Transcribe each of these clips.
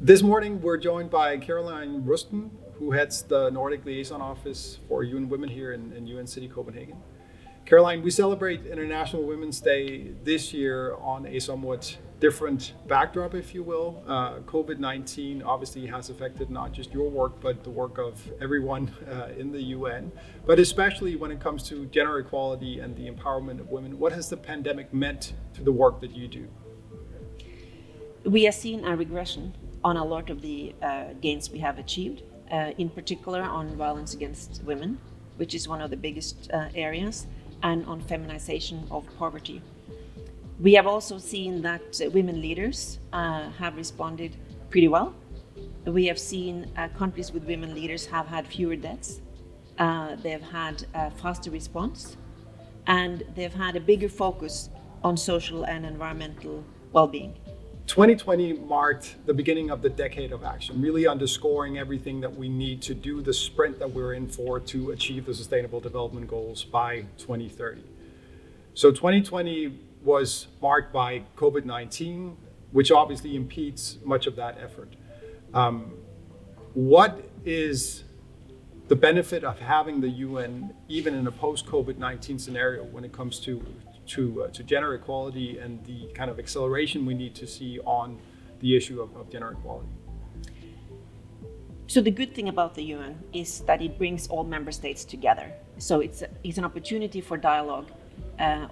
This morning, we're joined by Caroline Rusten, who heads the Nordic Liaison Office for UN Women here in UN City, Copenhagen. Caroline, we celebrate International Women's Day this year on a somewhat different backdrop, if you will. COVID-19 obviously has affected not just your work, but the work of everyone in the UN, but especially when it comes to gender equality and the empowerment of women. What has the pandemic meant to the work that you do? We have seen a regression on a lot of the gains we have achieved, in particular on violence against women, which is one of the biggest areas, and on feminization of poverty. We have also seen that women leaders have responded pretty well. We have seen countries with women leaders have had fewer deaths. They've had a faster response, and they've had a bigger focus on social and environmental well-being. 2020 marked the beginning of the decade of action, really underscoring everything that we need to do the sprint that we're in for to achieve the Sustainable Development Goals by 2030. So 2020 was marked by COVID-19, which obviously impedes much of that effort. What is the benefit of having the UN, even in a post-COVID-19 scenario, when it comes to gender equality and the kind of acceleration we need to see on the issue of gender equality? So the good thing about the UN is that it brings all member states together. So it's an opportunity for dialogue,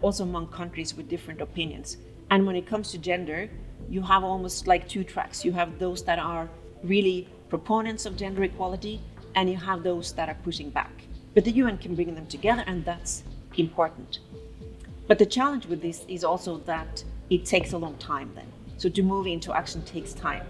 also among countries with different opinions. And when it comes to gender, you have almost like two tracks. You have those that are really proponents of gender equality, and you have those that are pushing back. But the UN can bring them together, and that's important. But the challenge with this is also that it takes a long time then. So to move into action takes time.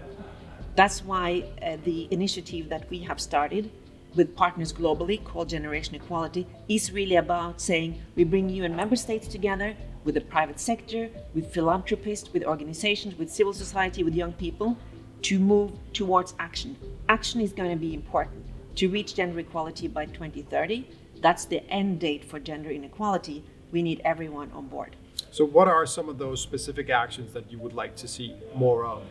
That's why the initiative that we have started with partners globally called Generation Equality is really about saying we bring UN member states together with the private sector, with philanthropists, with organizations, with civil society, with young people to move towards action. Action is going to be important. To reach gender equality by 2030, that's the end date for gender inequality. We need everyone on board. So what are some of those specific actions that you would like to see more of?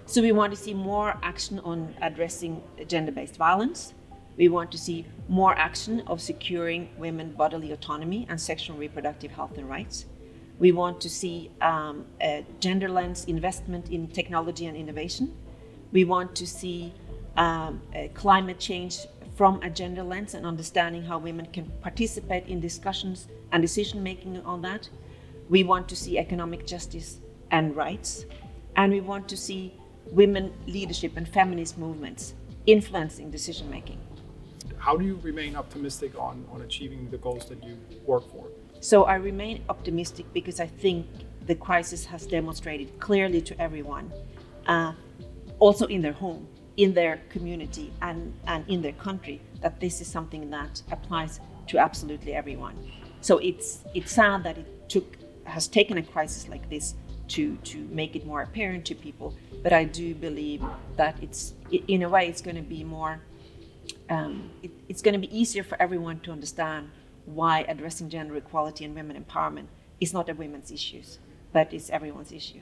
So we want to see more action on addressing gender-based violence. We want to see more action of securing women bodily autonomy and sexual and reproductive health and rights. We want to see a gender lens investment in technology and innovation. We want to see climate change from a gender lens and understanding how women can participate in discussions and decision making on that. We want to see economic justice and rights. And we want to see women leadership and feminist movements influencing decision making. How do you remain optimistic on achieving the goals that you work for? So I remain optimistic because I think the crisis has demonstrated clearly to everyone, also in their home, in their community and in their country, that this is something that applies to absolutely everyone. So it's sad that it has taken a crisis like this to make it more apparent to people, but I do believe that in a way it's going to be more, it's going to be easier for everyone to understand why addressing gender equality and women empowerment is not a women's issue, but it's everyone's issue.